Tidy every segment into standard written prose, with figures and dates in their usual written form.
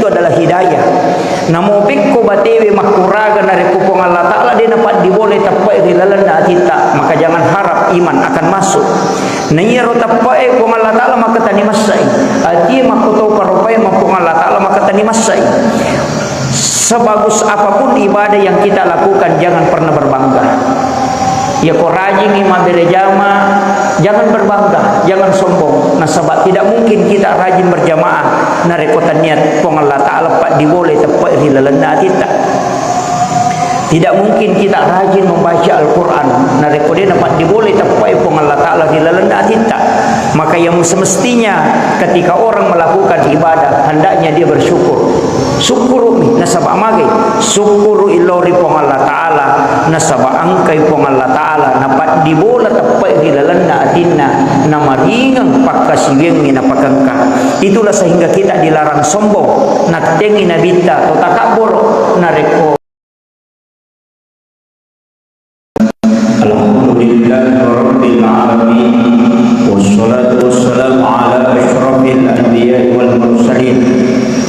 itu adalah hidayah. Namo bikko batewe makuraga na rekupong Allah Ta'ala dia dapat diboleh tapai rilalan na atita, maka jangan harap iman akan masuk. Nayiro tapai kung Allah Ta'ala maka tani masai. Ati makuto karupai mapung Allah Ta'ala maka tani masai. Sebagus apapun ibadah yang kita lakukan, jangan pernah berbangga. Ya kau rajin imam berjamaah, jangan berbangga, jangan sombong. Nah sebab tidak mungkin kita rajin berjamaah narekotan niat pong Allah Ta'ala pak diboleh tepat hilalana kita. Tidak mungkin kita rajin membaca Al-Quran narekotan dapat diboleh tepat pong Allah Ta'ala hilalana kita. Maka yang semestinya ketika orang melakukan ibadah, hendaknya dia bersyukur. Syukuru mi nasaba mage syukuru ilori pong Allah Ta'ala nasaba angkai pong Allah Ta'ala napat dibola tapai hilalanda atinna namaringang pakasiweng minapakangka. Itulah sehingga kita dilarang sombong natengi nabita atau takabur nareko. Alhamdulillah rabbil alamin wassalatu wassalamu ala asyrafil anbiya wal mursalin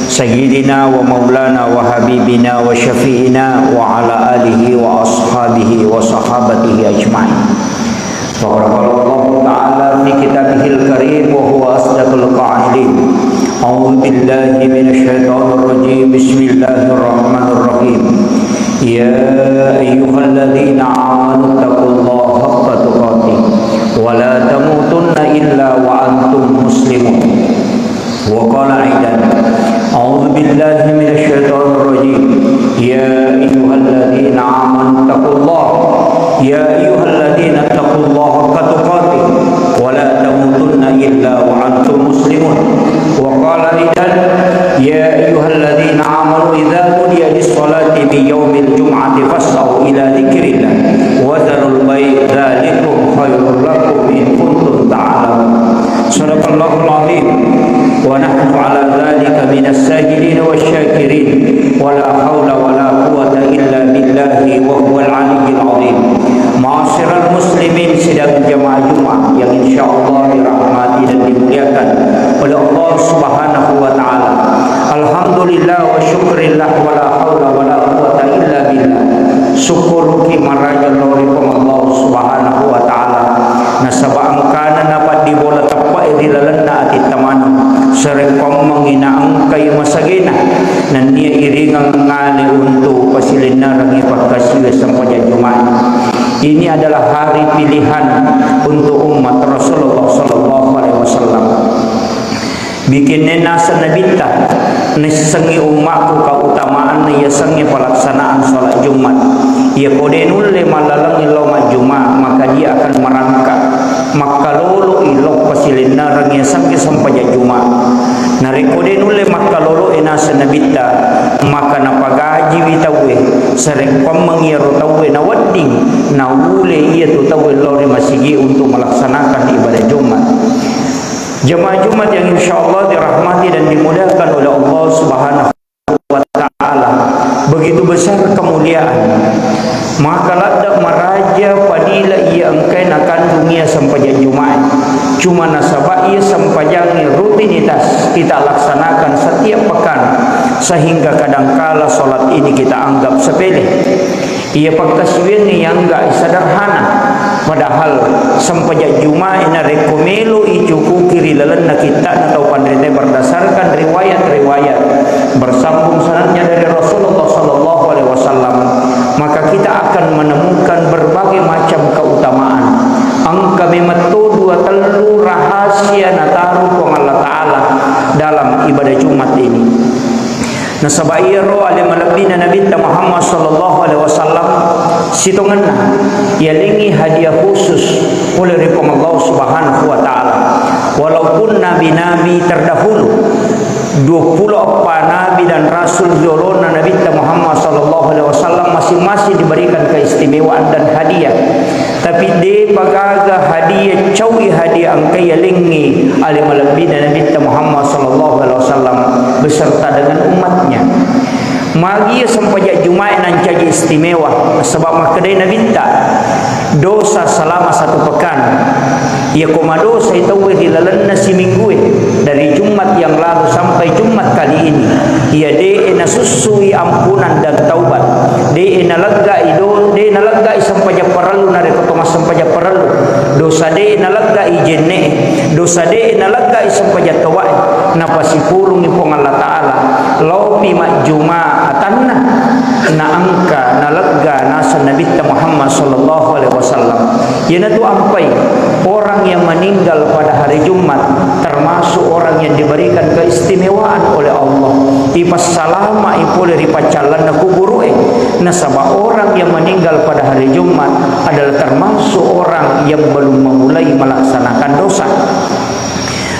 Sayyidina wa maulana wa habibina wa syafi'ina wa ala alihi wa ashabihi wa sahabatihi ajma'in. Wa qala Allah Ta'ala fi kitabihil karim wa huwa asdaqul qa'ilin. A'udzu billahi minasy syaithanir rajim. Bismillahirrahmanirrahim. Ya ayyuhalladzina amanu taqullaha haqqa tuqatih wa la tamutunna illa wa antum muslimun. Wa qala aidan A'udzu billahi minasy syaithanir rajim. Ya ayyuhalladzina amanu taqullaha ya ayyuhalladzina taqullaha haqqa tuqatih wa la tamutunna illa wa antum muslimun. Wa qala aidan ya ayyuhalladzina amanu idza nudiya lis-salati min yaumil jum'ati fas'au ila dzikrillah wa dharul bay' dzalikum khairul lakum in kuntum ta'lamun. Sadaqallahul azim wa nahnu ala dzalika minas sajidin wasyakirin wa la haula wa la quwwata illa billahi wa huwal aliyyil azim. Ma'asyiral muslimin sidang jamaah Jumat yang insyaallah dirahmati dan dimuliakan oleh Allah Subhanahu wa taala. Alhamdulillah wa syukrillah wa la haula wa la quwwata illa billah. Syukur ki maraja lori Allah Subhanahu wa taala. Nasaba angkana dapat dibola tapai di lalana ati tamana serekong mangina angkay masagina nan niya iringang ngali untuk pasilina rangi pagkasiwa sampaya Jumat. Ini adalah hari pilihan untuk umat Rasulullah sallallahu alaihi wasallam. Bikin nasa nabita nesengi umatku keutamaan ya sengi pelaksanaan salat Jumat. Ya kodenul le malalang iloma Jumat maka dia akan merangkak maka lolo ilok pasilina rangi sampai sampai Jumat. Narekodenul le maka lolo enasa nabita maka napagaji witawe serek pamangiro tawe na wadding na ule iya tu tawe lori masigi untuk melaksanakan ibadah Jumat. Jemaah Jumat yang insyaallah dirahmati dan dimuliakan oleh Allah Subhanahu wa taala. Begitu besar kemuliaan. Maka ladak maraja padila ia engkai akan dunia sampai Jumat. Cuma nasabah ia sampajang rutinitas kita laksanakan setiap pekan sehingga kadangkala solat ini kita anggap sepele. Ia pagkasiwengi yang enggak sederhana. Padahal sampai Jumat ina rekomelo ijuku kiri lalan na kita atau pandrite berdasarkan riwayat-riwayat bersambung sanadnya dari Rasulullah sallallahu alaihi wasallam, maka kita akan menemukan berbagai macam keutamaan. Angka memetu dua telu rahasia nataru kong Allah Ta'ala dalam ibadah Jumat ini. Nasabairo alim malabina Nabi Muhammad sallallahu alaihi wasallam situnganna yalingi hadiah khusus oleh Allah Subhanahu wa taala. Walaupun nabi-nabi terdahulu 24 nabi dan rasul jolona Nabi Muhammad sallallahu alaihi wasallam masing-masing diberikan keistimewaan dan hadiah. Tapi de pagaga hadiah cawi hadiah angkai yalingi alim malabina Nabi Muhammad sallallahu alaihi wasallam beserta dengan umatnya. Magi sampai Jumat nan caji istimewa sebab makadai Nabi dosa selama satu pekan ia komado saya tahu hilalan nasi minggu dari Jumat yang lalu sampai Jumat kali ini. Ia de nasusui ampunan dan taubat. De nalaga sampai paralu nare kotoma sampai paralu. Dosa de nalaga jenne. Dosa de nalaga sampai tawai. Napasipurung ipong Allah Ta'ala. Laupi majuma atanna na angka nalaga nasa Nabi Muhammad sallallahu alaihi wasallam. Yana tu ampai orang yang meninggal pada hari Jumat termasuk orang yang diberikan keistimewaan oleh Allah. Ipas salama ipole ripacalan na kuburu nasaba orang yang meninggal pada hari Jumat adalah termasuk orang yang belum memulai melaksanakan dosa.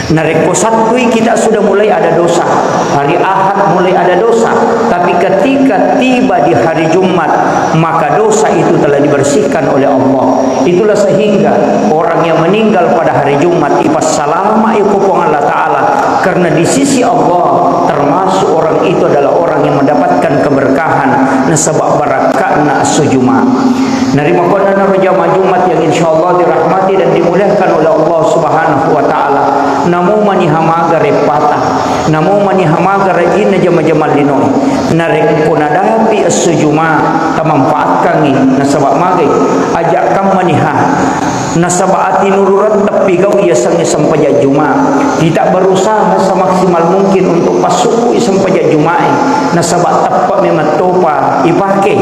Nareko satui kita sudah mulai ada dosa. Hari Ahad mulai ada dosa. Tapi ketika tiba di hari Jumat, maka dosa itu telah dibersihkan oleh Allah. Itulah sehingga orang yang meninggal pada hari Jumat ipas salama ikupong Allah Ta'ala. Karena di sisi Allah termasuk orang itu adalah orang yang mendapatkan keberkahan nasabak barakatna sujuma. Narima kona narujama Jumat yang insyaallah dirahmati dan dimuliakan oleh Allah Subhanahu wa Ta'ala. Namo manihamaga repata, namo manihamaga rajin jama-jama linoi. Narek ponadapi sujuma tamanfaatkan ni nasabak magai ajak kam maniha nasabaati nururat tapi kau ia sangi sampai juma. Tidak berusaha semaksimal mungkin untuk pasuku sampai jumai. Nasabak tapak memang topa ipake.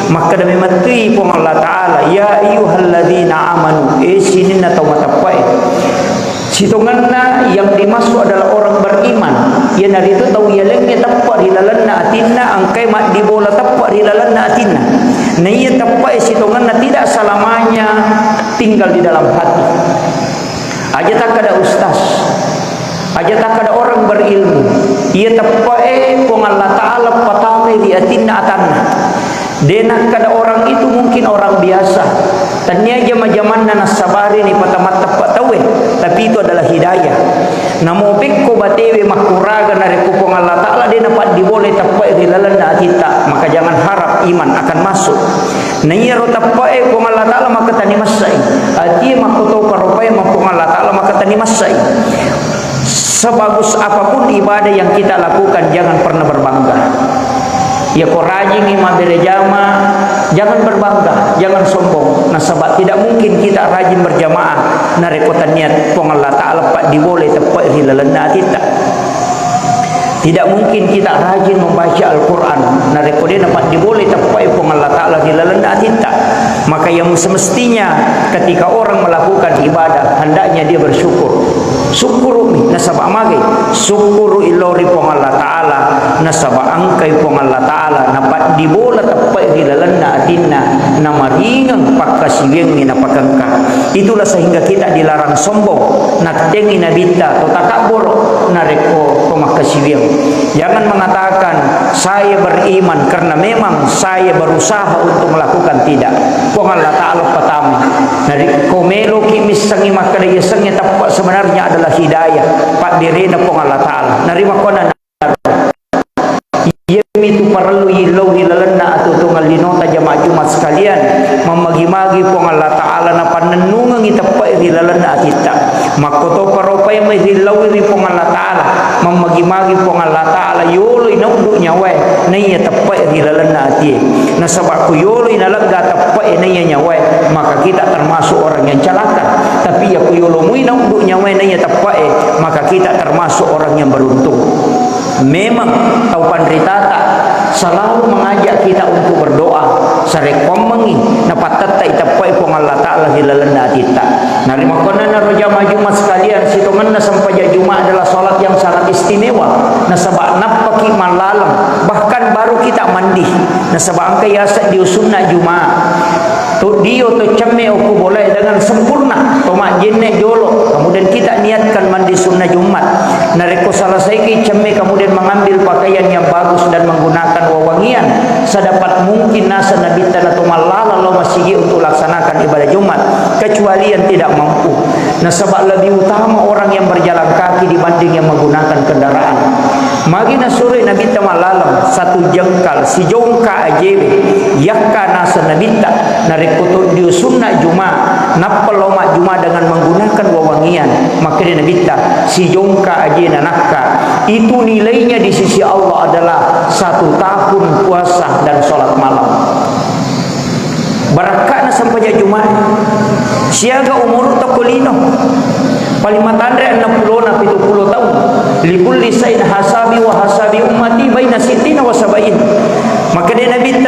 Maka demi mati pun Allah Ta'ala ya ayyuhalladzina amanu sini na tawa tapai. Situnganna yang dimasuk adalah orang beriman. Yang dari itu tahu ia lengnya tapak hilalanna atinna angkai mak dibola tapak hilalanna atinna. Nah ia tapak situnganna tidak selamanya tinggal di dalam hati. Aja tak ada ustaz, aja tak ada orang berilmu. Ia tapak pun Allah Ta'ala patame di atinna atanna. Denak kada orang itu mungkin orang biasa. Tanya jama-jamanna nasabari ni patamat tapak tawe. Tapi itu adalah hidayah. Namo bekko batewe makuraga nare kupong Allah Ta'ala dia dapat diboleh tapak hilalan na kita. Maka jangan harap iman akan masuk. Nayaro tapak kupong Allah Ta'ala maka tani masai. Ati makoto karupai kupong Allah Ta'ala maka tani masai. Sebagus apapun ibadah yang kita lakukan jangan pernah berbangga. Ya kau rajin imam berjamaah, jangan berbangga, jangan sombong. Nasabak tidak mungkin kita rajin berjamaah. Narekotan niat pong Allah Ta'ala pak diboleh tepat hilalan kita. Tidak mungkin kita rajin membaca Al-Quran. Narekotan dapat diboleh tepat pong Allah Ta'ala hilalan kita. Maka yang semestinya ketika orang melakukan ibadah hendaknya dia bersyukur. Syukuru mi nasabak mage syukuru ilori pong Allah Ta'ala nasabak angkai pong Allah Ta'ala napat dibola tepat hilalan na atinna namaringang pakasiweng ni napakangka. Itulah sehingga kita dilarang sombong natengi nabita atau takabur nareko pemakasiweng. Jangan mengatakan saya beriman karena memang saya berusaha untuk melakukan. Tidak. Pong Allah Ta'ala patami dari komelo kimis sangi makada sangi tapak sebenarnya adalah hidayah pak direna pong Allah Ta'ala narima kona itu perlu ilau hilalana atau tunggal linota jamaah Jumat sekalian memagi-magi pong Allah Ta'ala na panenungang itapak hilalana kita makoto paropay may hilaw ri pong Allah Ta'ala memagi-magi pong Allah Ta'ala yolo inaudu nyawa na iya tapak hilalana ati nasabak ko yolo inalaga tapak na iya nyawa maka kita termasuk orang yang celaka. Tapi ya ko yolo mo inaudu nyawa na iya tapak maka kita termasuk orang yang beruntung. Memang tau pandritata selalu mengajak kita untuk berdoa sarekom mengi napatata itapai pong Allah Ta'ala hilalana kita. Narima kona na rojama Jumat sekalian situngan na sampai Jumat adalah solat yang sangat istimewa. Nasabak napaki malalam bahkan baru kita mandi. Nasabak angka yasa diusunna Jumat. Tu dio tu ceme aku boleh dengan sempurna. Tomak jenne jolo. Kemudian kita niatkan mandi sunnah Jumat. Nareko salah saiki ceme kemudian mengambil pakaian yang bagus dan menggunakan wewangian sedapat mungkin nasa nabi tanah tumalala lo masih untuk laksanakan ibadah Jumat kecuali yang tidak mampu. Nasabak lebih utama orang yang berjalan kaki dibanding yang menggunakan kendaraan. Magina sore nabi tamalalem satu jengkal si jongka ajebe yakka nasa nabi narikutut di sunnah Jumat napal loma Jumat dengan menggunakan wewangian, maka dia nabita si jongka aja nakka itu nilainya di sisi Allah adalah 1 tahun puasa dan sholat malam. Barakana sampai Jumat siaga umur tokolino paling matandre 60 na 70 tahun likulli sain hasabi wa hasabi ummati baina sittina wa sabain. Maka dia Nabi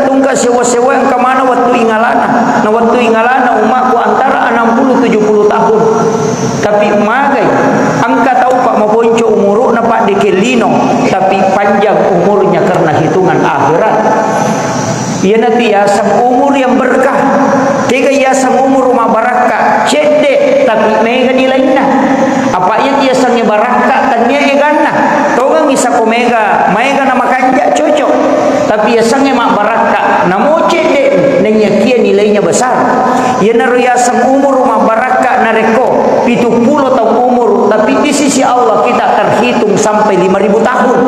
tungka sewa-sewa yang kemana waktu ingalana na waktu ingalana umatku antara 60-70 tahun. Tapi magai angka tahu pak maponco umuru na pak dekelino tapi panjang umurnya karena hitungan akhirat. Ia nanti yasam umur yang berkah. Tiga yasam umur rumah barakah. Cedek tapi mega nilainya. Apa ia yasangnya barakah dan dia egana. Togang isa ko mega nama kanja cocok. Tapi yasangnya mak barakah. Namo cedek nanya kia nilainya besar. Ia naru yasam umur rumah barakah nareko 70 tahun umur. Tapi di sisi Allah kita terhitung sampai 5.000 tahun.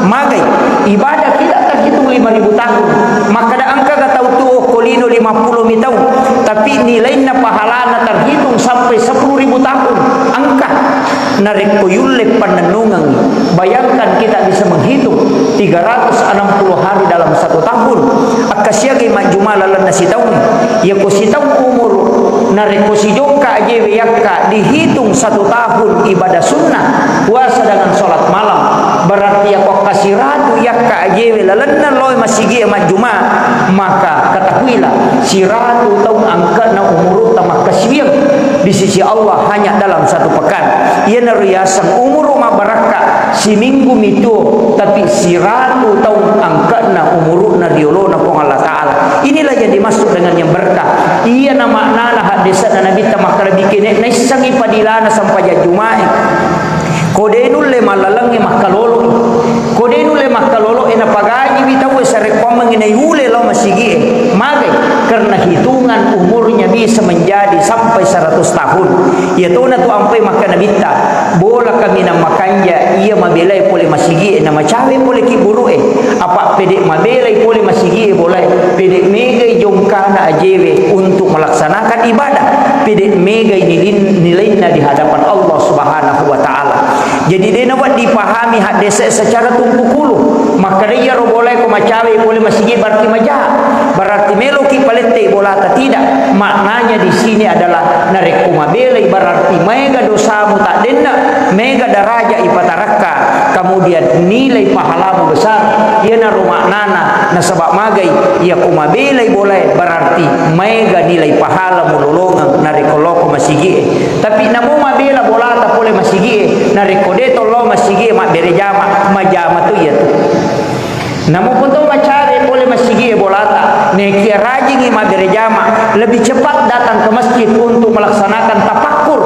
Magai ibadah kita terhitung 5.000 tahun. Maka ada angka kata tuh kolino 50 tahun. Tapi nilainya pahalana terhitung sampai 10.000 tahun. Angka narik kuyulek panenungan. Bayangkan kita bisa menghitung 360 hari dalam 1 tahun. Akasiage majumala nasi tahun. Ya ko si tahun umur narik ko si jongka aja yakka dihitung 1 tahun ibadah sunnah puasa dengan sholat malam. Berarti ya kok kasih ratu yakka aja lalana loy masigi majuma. Maka ketahuilah si ratu tahun angka na umur tamak kasih di sisi Allah hanya dalam 1 pekan. Ia nariasan umur rumah barakah si minggu itu, tapi si ratu tahun angka na umur na diolona pong Allah Ta'ala. Inilah yang dimaksud dengan yang berkah. Ia nama nana hadis na Nabi tamakara bikin naisangi padilana sampai jumai. Kodenul le malalangi makalolo. Kodenul le makalolo ena pagaji bitawe sarekomang ina yule lo masigi. Magai karena hitungan umurnya bisa menjadi sampai 100 tahun. Ya tuna tu ampai makan nabita. Bola kami na makanja ia mabelai pole masigi na macawe pole kiburu apa pedek mabelai pole masigi boleh pedek mega jongkana ajewe untuk melaksanakan ibadah. Pedek mega nilainya di hadapan Allah Subhanahu wa taala. Jadi dia nak dipahami hak desa secara tumpukulu. Maka dia boleh ko macawe boleh masigi berarti majah. Berarti meloki palette bolata tidak. Maknanya di sini adalah narek kumabelai berarti mega dosamu tak denda, mega daraja ipataraka. Kemudian nilai pahalamu besar. Ia naru maknana na sebab magai ia kumabelai boleh berarti mega nilai pahala mulolongan narek koloko masigi. Tapi namu mabela bolata boleh masigi narek kodeto lo masigi mak berejama majama tu ya tu. Namun pun macari boleh masigi bolata neki rajingi mak berejama lebih cepat datang ke masjid untuk melaksanakan tafakkur.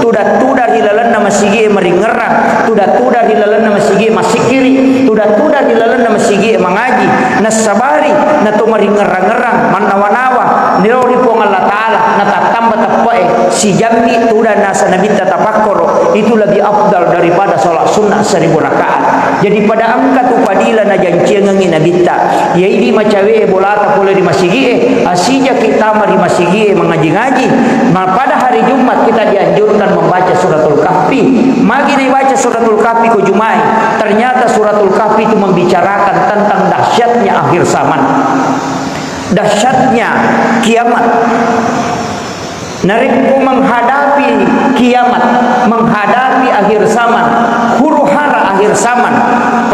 Tudah hilalana masigi meringerang, tudah hilalana masigi masikiri, tudah hilalana masigi mengaji, nasabari natu meringerang-ngerang manawa-nawa nilori pong Allah Ta'ala natatamba tapoe si jambi tudah nasa nabi tafakkur itu lebih afdal daripada sholat sunnah 1000 rakaat. Jadi pada angka tu padila na janjiangi nabita yaidi macawe bolata boleh di masigi asija kita mari masigi mengaji-ngaji. Nah pada hari Jumat kita dianjurkan membaca suratul kahfi. Magi baca suratul kahfi ke Jumai. Ternyata suratul kahfi itu membicarakan tentang dahsyatnya akhir zaman, dahsyatnya kiamat. Narikku menghadapi kiamat, menghadapi akhir zaman, huru-hara akhir zaman,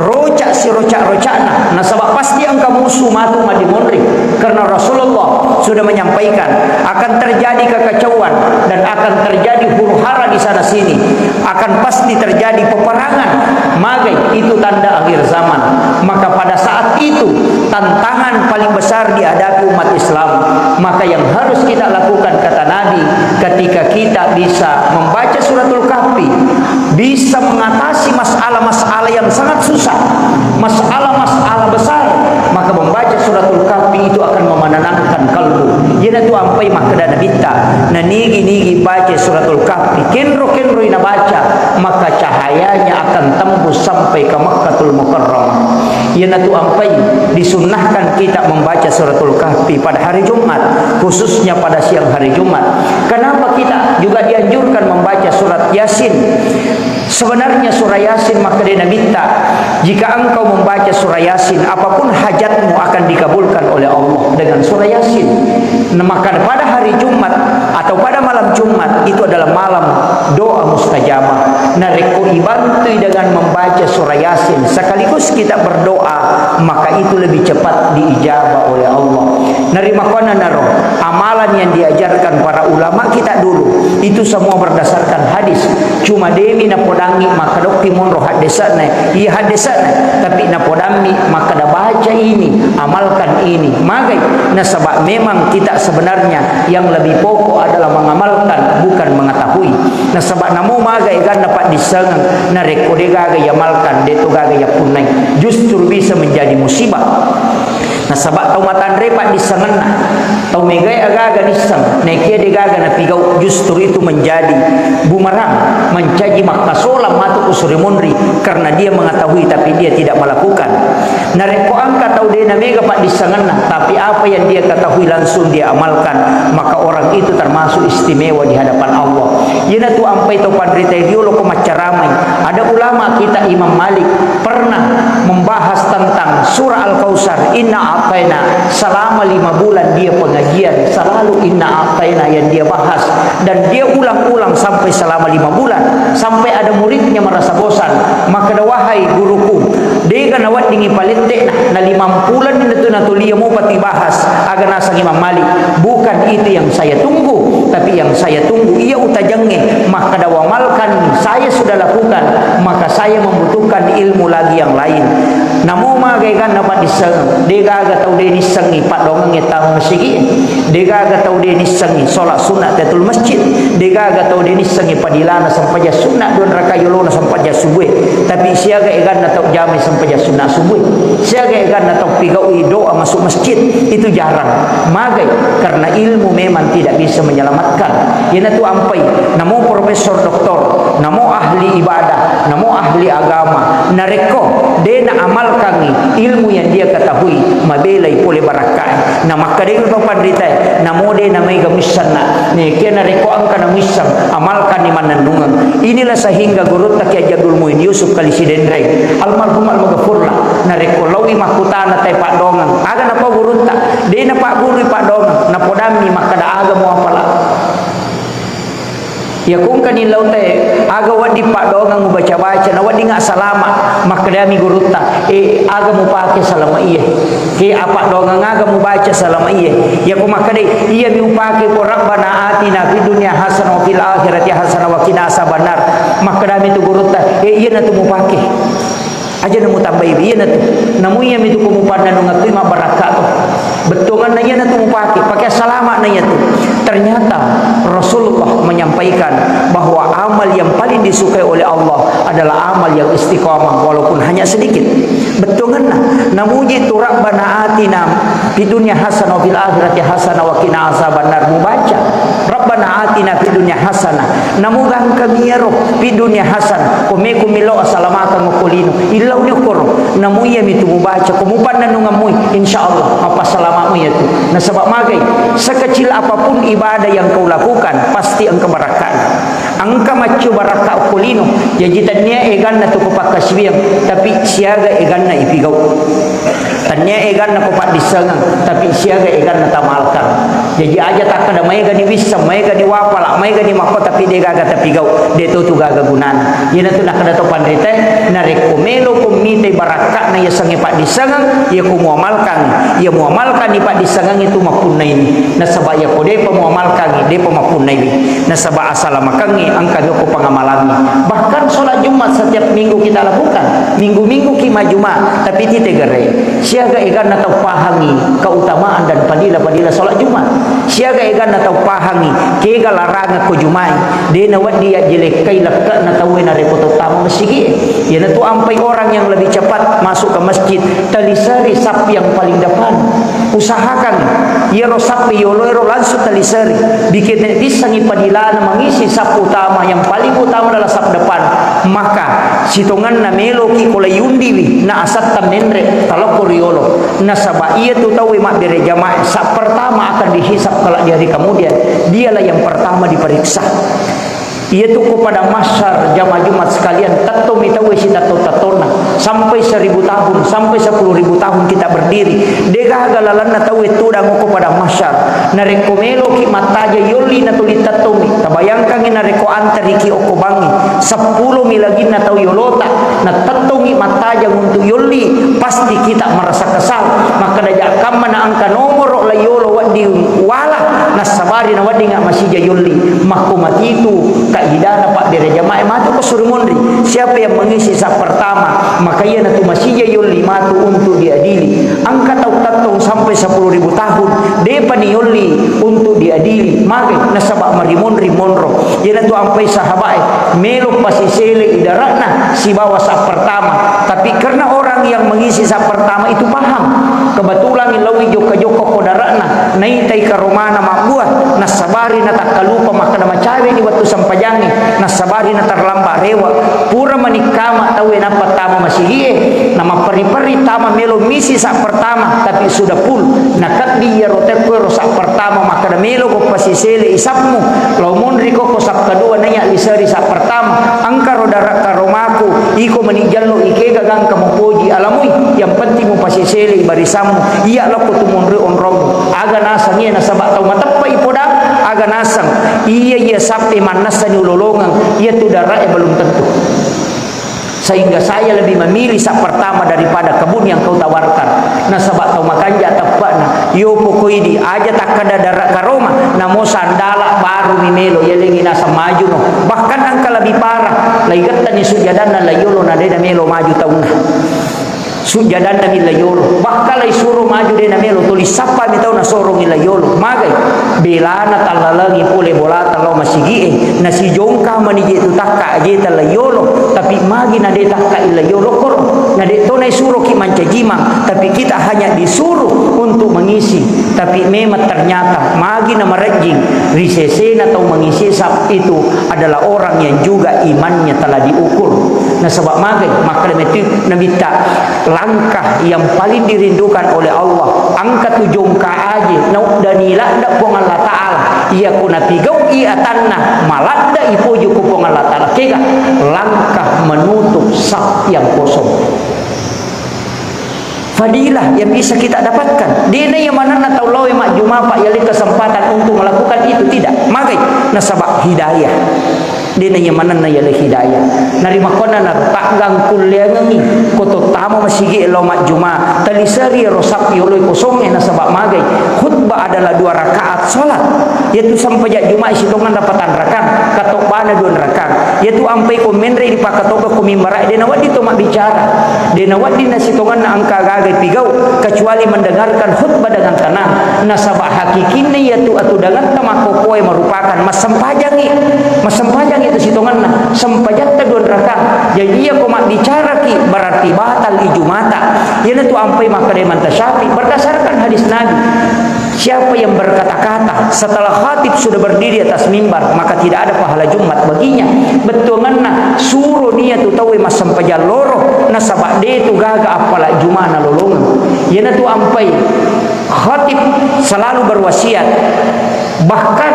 rocak si rocak-rocakna. Nah sebab pasti angka musuh matu madimonri. Karena Rasulullah sudah menyampaikan akan terjadi kekacauan dan akan terjadi huru-hara di sana sini. Akan pasti terjadi peperangan. Magai itu tanda akhir zaman. Maka pada saat itu tantangan paling besar dihadapi umat Islam. Maka yang harus kita lakukan kata Nabi, ketika kita bisa membaca suratul kahfi, bisa mengatasi masalah-masalah yang sangat susah, masalah-masalah besar, maka membaca suratul kahfi itu akan memenangkan kalbu. Yana tu ampai makada nabita na nigi baca suratul kahfi kenro ina baca, maka cahayanya akan tembus sampai ke Makkatul Mukarramah. Ia tu ampai disunnahkan kita membaca suratul Kahfi pada hari Jumat, khususnya pada siang hari Jumat. Kenapa kita juga dianjurkan membaca surat Yasin? Sebenarnya surah Yasin maka dia minta, jika engkau membaca surah Yasin, apapun hajatmu akan dikabulkan oleh Allah dengan surah Yasin. Nah, maka pada hari Jumat atau pada malam Jumat itu adalah malam doa mustajabah. Nah, reko dibantu dengan membaca surah Yasin sekaligus kita berdoa, maka itu lebih cepat diijabah oleh Allah. Nerima kona naro amalan yang diajarkan para ulama kita dulu itu semua berdasarkan hadis. Cuma demi napodangi maka dokti monro hadesana, iya hadesana, tapi napodami maka dah baca ini, amalkan ini. Magai nasabak memang kita sebenarnya yang lebih pokok adalah mengamalkan, bukan mengetahui. Nasabak namo magai kan dapat disengang, na rekode gaga yamalkan, deto gaga ya punai, justru bisa menjadi musibah. Nasabak tau matan repat disengan, tau megai aga-aga diseng, nekia degaga na pigau, justru itu menjadi bumerang, mencaji makasolam matu usuri munri, karena dia mengetahui tapi dia tidak melakukan. Nareko angka tau dia na mega pak disengan, tapi apa yang dia ketahui langsung dia amalkan, maka orang itu termasuk istimewa di hadapan Allah. Yana tu ampai tau pandrita diolo ko macaramai. Ada ulama kita Imam Malik pernah membahas tentang surah Al-Kautsar, inna ataina, selama 5 bulan dia pengajian selalu inna ataina yang dia bahas, dan dia ulang-ulang sampai selama 5 bulan, sampai ada muridnya merasa bosan. Maka wahai guruku, dia kan awak dingi palente na 5 bulan itu natulia mau pati bahas agar nasang Imam Malik. Bukan itu yang saya tunggu, tapi yang saya tunggu ia utajange, maka dawamalkan saya sudah lakukan, maka saya membutuhkan ilmu lagi yang lain. Namo magaikan dapat diseng, dega aga tau dia nisengi pak dongeng etang masigi, dega aga tau dia nisengi solat sunat tatul masjid, dega aga tau dia nisengi padilana sampai jas sunat 2 rakaat yolona sampai jas subuh, tapi siaga egan atau jamai sampai jas sunat subuh, siaga egan atau pigau doa masuk masjid itu jarang. Magai karena ilmu memang tidak bisa menyelamatkan. Yana tu ampai namo profesor doktor, namo ahli ibadah, namo ahli agama, nareko dena amalkan ilmu yang dia ketahui, mabelai pole barakai. Na maka dia pandrita namo dena mega misana ne kena reko angka na misang amalkan di manandungan. Inilah sehingga guru tak Abdul Muin Yusuf Kalisidendrai almarhum almaghfurlah na reko lawi makutana tai pak dongang aga napa guru tak dena pak guru pak dongang na podami maka da aga mo apala. Ya kung kanin laute aga wadi pak dongang baca-baca na wadi nga salamat maka dami guruta aga mo pake salama iya ke apa dongang aga mo baca salama iya ya kung maka iya mi upake ko rabbana atina fid dunya hasanah wa fil akhirati hasanah wa qina azabannar, maka dami tu guruta iya na tu mo pake aja namu tambah iya na tu namu iya mi tu kumupan na ngatui ma barakat betongan na iya na tu mo pakai salamat na iya tu. Ternyata Rasulullah menyampaikan bahwa amal yang paling disukai oleh Allah adalah amal yang istiqamah walaupun hanya sedikit. Betongan namuji tu rabbana atina fid dunya hasanah wa fil akhirati hasanah wa qina azabannar, mubaca rabbana atina fid dunya hasanah namugang kamiero fid dunya hasanah komeku milo asalamatan mukulino illa unikoro namuya mitu mubaca kumupan nanungamui insyaallah apa salamamu ya tu. Nah sebab magai sekecil apapun ibadah yang kau lakukan pasti engkau barakat. Angka macu barakat kulino jadi tanya egan na tu kupak kasbiang tapi siaga egan na ipigau, tanya egan na kupak disengang tapi siaga egan na tamalkan. Jadi aja tak kada mai gani bisa mai gani wapala mai gani mako tapi dia gaga tapigau dia tu gaga gunan. Ia tu nak kada to pandrite na rekomelo komite barakat na ya sange pak disengang ia ku muamalkan, ia muamalkan ni pak disengang itu mapunai ni na sabaya ko de pamuamalkan de pamapunai ni na saba asalamakangi angka ko pangamalangi. Bahkan solat Jumat setiap minggu kita lakukan, minggu-minggu kima Jumat tapi ti tegere siaga egan atau pahangi keutamaan dan fadilah-fadilah solat Jumat. siaga egan na tau pahangi kega laranga ko jumai de na wadi ya jelek kai lakka na tawe na rekoto tamu masigi ya na tu ampai orang yang lebih cepat masuk ke masjid talisari sapi yang paling depan usahakan ya ro sapi yolo ro langsung talisari bikin disangi padilana mengisi sap utama yang paling utama adalah sap depan maka sitongan na melo ki kola yundi na asat tamendre kalau koriolo na saba ia tu tahu mak bere jamaah sap pertama akan dihisap kelak di hari kemudian dialah yang pertama diperiksa yaitu kepada masyar jamaah Jumat sekalian tato mitawe si tato tatona sampai 1000 tahun sampai 10.000 tahun kita berdiri dega galalan na tawe tudang kepada masyar nareko melo ki mataja yoli na tuli tato mi tabayangkan nareko antari ki okobangi 10 milagi na tawe yolota na tato mi mataja untuk yoli pasti kita merasa kesal maka dajak kamana angka nomor la yolo wadi wala nasabari na wadi nga masih yoli makumati itu hidana pak dari jamaah matu ke surmondri siapa yang mengisi sap pertama maka ia natu masih yoli matu untuk diadili angka tahu sampai 10.000 tahun depa yoli untuk diadili maka nasabak marimondri monro ia natu ampai sahabat melo pasisele idaratna si bawa sap pertama tapi karena orang yang mengisi sap pertama itu paham kebetulan ilawi joko-joko kodaratna naitai karomana mabuah nasabari na takalupa maka nama cawe di waktu sampajangi nasabari na terlambat rewa pura manikama tawe na pertama masih nama peri-peri tama melo misi sak pertama tapi sudah full nakat dia rote ko sak pertama maka da melo ko pasisele isapmu law mondri ko sak kedua nanya lisari sak pertama angka rodara karomaku iko manijallo ike gagang kamu poji alamui yang penting mu pasisele barisamu iya lo ko tumondri onromu aga nasangnya nasabak tau matapa ipoda aga nasang iya sampai manasani ulolongan ia tu darah belum tentu sehingga saya lebih memilih sak pertama daripada kebun yang kau tawarkan nasabak tau makanja tapana yo pokoidi aja tak kada darah karoma namo sandala baru mimelo yelengi nasa maju no bahkan angka lebih parah laigat tani sujadan na layolo na dena melo maju tauna sujadan na milayolo bakal ay suruh maju de na melo tulis sapa mi taw na sorong milayolo magay belana talalangi pule bola talo masigi na si jongka manije tu takka aje talayolo tapi magi na de takka ilayolo kor na de to na suruh ki mancajima tapi kita hanya disuruh untuk mengisi tapi memang ternyata magi na marajing risese na taw mengisi sap itu adalah orang yang juga imannya telah diukur na sebab magay maka itu nabita langkah yang paling dirindukan oleh Allah angka tujongka aja nau danila dak pong Allah Ta'ala ia kuna pigau ia tanah malada ipoju kupong Allah Ta'ala kega langkah menutup saf yang kosong fadilah yang bisa kita dapatkan dina yang mana na taulau mak juma pak yali kesempatan untuk melakukan itu tidak magai nasabak hidayah dina yang mana na yali hidayah narima kona na takgang kulyangi koto tamu masigi elo mak juma talisari rosak yolo kosong nasabak magai khutbah adalah 2 rakaat salat yaitu sampai juma isitongan dapatan rakaat katokbana 2 rakaat yaitu ampai komenre di pakatoba kumimbara dina wadi to mak bicara dina wadi nasitongan na angka gagai pigau kecuali mendengarkan khutbah dengan tenang nasabah hakikinnya yaitu atu dengan tamakokoy merupakan mas sempajang itu sitongan na sempajang ta 2 rakaat jadi ia komak bicara ki berarti batal ijumata yana tu ampai maka de mantasyafi berdasarkan hadis Nabi siapa yang berkata-kata setelah khatib sudah berdiri atas mimbar maka tidak ada pahala Jumat baginya betul ngana suruh dia tu tahu mas sempajal loro nasabak de tu gaga apala Jumat na lolongan yana tu ampai khatib selalu berwasiat bahkan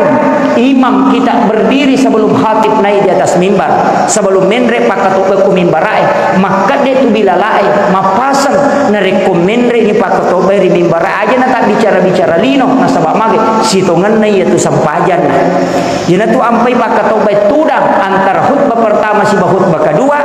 imam kita berdiri sebelum khatib naik di atas mimbar sebelum menre pakatobe ku mimbarae maka dia tu bilalai mapasang na rekomendre ni pakatobe ri mimbara aja na tak bicara-bicara lino nasabak mage sitongan na yaitu sampajan yana tu ampai pakatobe tudang antara khutbah pertama si khutbah kedua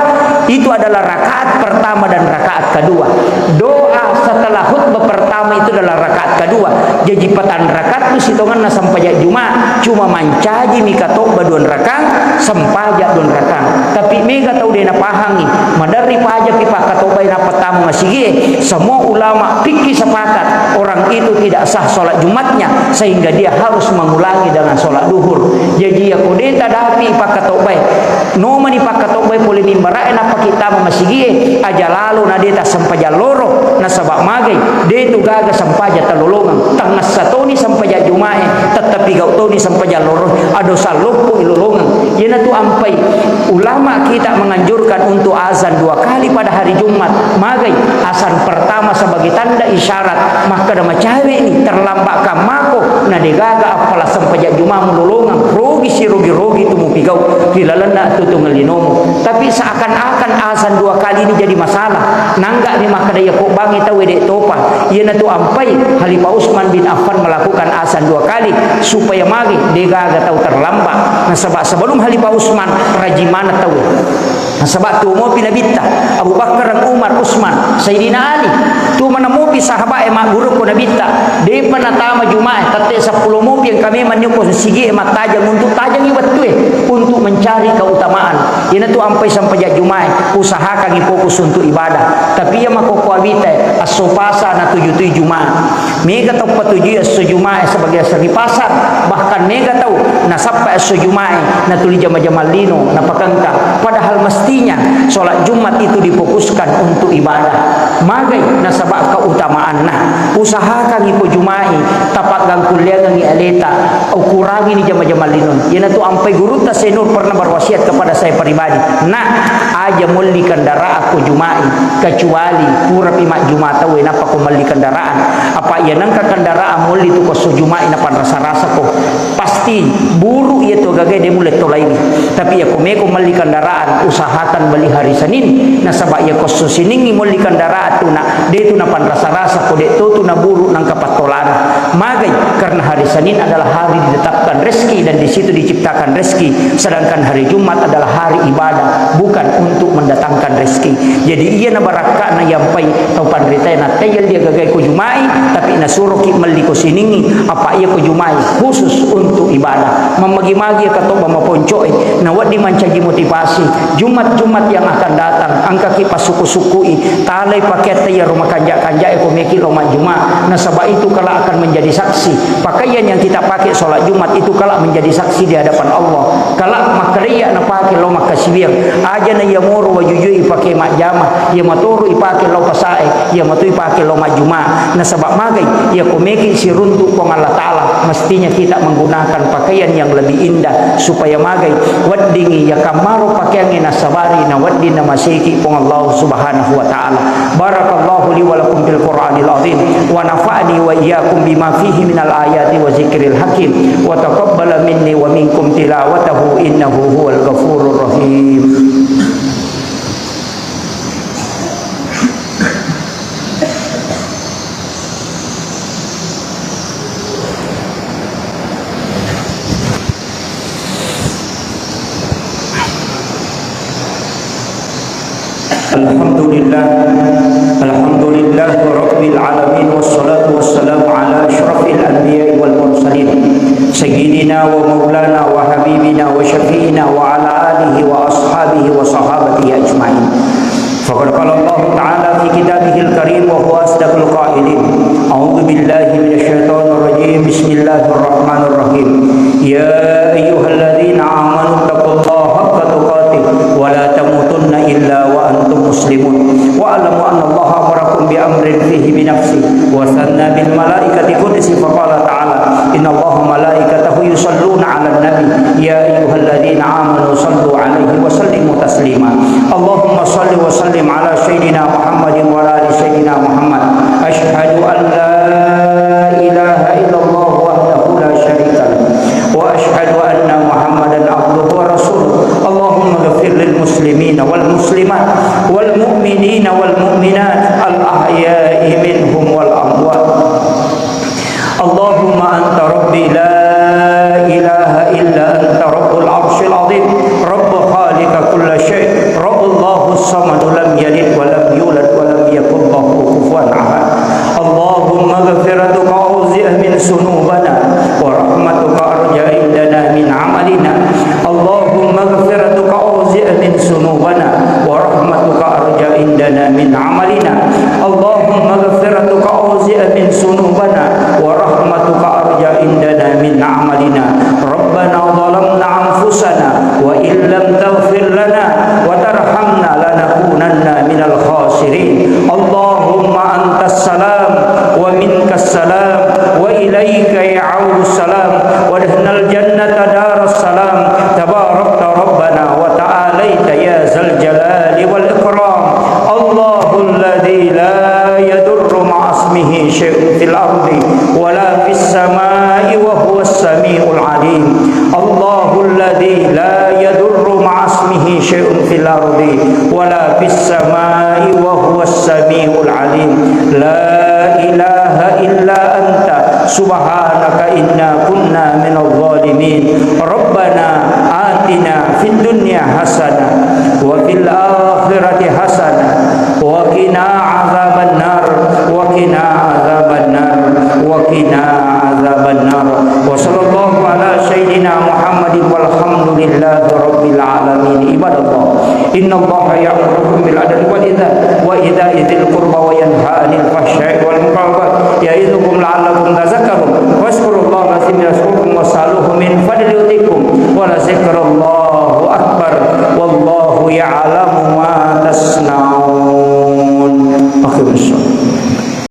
itu adalah rakaat pertama dan rakaat kedua doa setelah khutbah pertama itu adalah rakaat kedua jadi patan rakaat tu sitongan na sampajak Jumat cuma mancaji mikatok baduan rakang sampajak don rakang tapi mega tahu dia na pahangi madari pajak ipa katobai na patamu ngasige semua ulama fikih sepakat orang itu tidak sah sholat Jumatnya sehingga dia harus mengulangi dengan sholat duhur. Jadi ya kodeta dapi ipa katobai noma ni pakatobai boleh mimbarain apa kita memasige aja lalu na deta sampaja loro na sabak magai detu gaga sampaja talolongan tangnas satoni sampaja Jumae tetapi gau toni sampaja loro ado salokku ilolongan yana tu ampai ulama kita menganjurkan untuk azan 2 kali pada hari Jumat magai azan pertama sebagai tanda isyarat maka nama cawe ini terlambat kamako na degaga apalah sampaja Jumat mulolongan rogi si rogi tu mupigau kilalana tu ngelinomo tapi seakan-akan azan 2 kali ini jadi masalah nangga ni maka daya kok bangi tahu dek topa ieu na tu ampai Khalifah Utsman bin Affan melakukan azan 2 kali supaya magi degaga tahu terlambat nah sebab sebelum Khalifah Utsman rajimana tahu nah sebab tu mau pinabitta Abu Bakar Umar Utsman Sayyidina Ali tu mana mau sahabat emak guru ko nabitta de panatama Jumat tate 10 mau yang kami menyuko sige emak tajam untuk tajam iwat tu untuk mencari keutamaan ini tu sampai Jumat usaha kami fokus untuk ibadah tapi yang mako kuabite asopasa na tujuh Jumat mega tahu patuju Jumat sebagai asal di pasar bahkan mega tahu na sampai Jumat na tuli jama-jama lino na pakangka padahal mestinya sholat Jumat itu difokuskan untuk ibadah magai na sabak keutamaan nah usaha kami po Jumat tapak gang kuliah ngi aleta ukurangi ni jama-jama lino yana tu ampai guru ta senur pernah berwasiat kepada saya pribadi nah aja mulli kendaraan aku Jumat kecuali pura pimak Jumat tahu napa ko mulli kendaraan apa ia nangka kendaraan mulli tu ko Jumat napa rasa-rasa ko pasti buru ia tu gagai dia mulai tolai tapi ya ko meko mulli kendaraan usahakan beli hari Senin nah sabak ya ko siningi mulli kendaraan tu nak dia tu napa rasa-rasa ko dia tu na buru nangka patolan magai karena hari Senin adalah hari ditetapkan rezeki dan di situ diciptakan rezeki sedangkan hari Jumat adalah hari ibadah bukan untuk mendatangkan rezeki jadi ia na baraka na yampai tau pandrita na tayal dia gagai ko Jumai tapi na suruh ki meli ko siningi apa ia ko Jumai khusus untuk ibadah memagi-magi kato mamaponco na wadi mancaji motivasi Jumat yang akan datang angka ki pasuku-sukui talai paket ya rumah kanja-kanja ko meki loma Jumat na sabab itu kala akan menjadi saksi pakaian yang kita pakai sholat Jumat itu kala menjadi saksi di hadapan Allah kala makriya na pakai lo makasibir aja na yamuru wa jujui pakai mak jama ya maturu ipake lo pasae ya matu ipake lo majuma na sabab magai ya komeki si runtuk ko Allah taala mestinya kita menggunakan pakaian yang lebih indah supaya magai waddingi ya kamaru pakaian na sabari na waddina masiki ko Allah subhanahu wa taala barakallahu li wa lakum bil qur'anil azim wa nafa'ani wa iyyakum bima fihi minal ayati wa zikril hakim wa taqabbala minni wa minkum tilawatahu innahu huwal ghafurur rahim. Alhamdulillah rabbil alamin wassalatu wassalamu ala asyrafil anbiya'i wal mursalin sayyidina wa maulana wa habibina wa syafi'ina wa ala alihi wa ashabihi wa sahabatihi ajma'in. Faqad qala Allah ta'ala fi kitabihil karim wa huwa asdaqul qailin. A'udzu billahi minasy syaithanir rajim. Bismillahirrahmanirrahim. Ya ayyuhalladzina amanu taqullaha haqqa tuqatih wa la tamutunna illa wa antum muslimun. Wa alamu anna Allah amarakum bi amrin fihi bi nafsi wa sanna bil malaikati qudsi fa qala ta'ala inna Allah malaikatahu yusalluna 'alan nabi ya ayyuhalladzina amanu sallu 'alaihi wa sallimu taslima. Allahumma salli wa sallim ala sayyidina Muhammadin wa ala ali sayyidina Muhammad. Asyhadu an la ilaha illallah wahdahu la syarika lahu wa asyhadu anna Muhammadan abduhu wa rasuluh. Allahumma ghfir lil muslimina wal muslimat wal mu'minina wal mu'minat al ahya'i minhum wal amwat. Allahumma anta rabbi la ilaha illa anta rabbul arsyil azim rabb khaliqa kulla syai' rabbullahu samad lam yalid wa lam yulad wa lam yakul lahu kufuwan ahad. sunubana wa rahmatuka arja indana min amalina. Allahumma ghfiratuka awzi' min sunubana wa rahmatuka arja indana min amalina. Allahumma ghfiratuka awzi' min sunubana wa rahmatuka arja indana min amalina. Rabbana zalamna anfusana wa illam taghfir lana wa tarhamna lanakunanna minal khasirin. Allahumma antas salam wa minkas salam wa ilaika ya'udus salam wa dahnal jannata daras salam. Tabarakta rabbana wa ta'alaita ya zal jalali wal ikram. Allahul ladzi la yadurru ma'asmihi syai'un fil ardi wa la fis samai wa huwas samiul alim. Allahul ladzi la yadurru ma'asmihi syai'un fil ardi wa la fis samai wa huwas samiul alim. La ilaha illa anta subhanaka inna kunna minadh dhalimin. Rabbana atina fid dunya hasanah wa fil akhirati hasanah wa qina adzaban nar wa qina adzaban nar wa qina adzaban nar. Wa sallallahu ala sayyidina Muhammadin walhamdulillahi rabbil alamin. Ibadallah, innallaha ya'muru bil adli wal ihsan wa ita'i dzil qurba wa yanha 'anil fahsya'i wal munkar ya'idzukum la'allakum tadhakkarun. Wazkurullaha katsiran yazkurkum was'aluhu min fadli yutikum wa la zikrullahu akbar wallahu ya'lam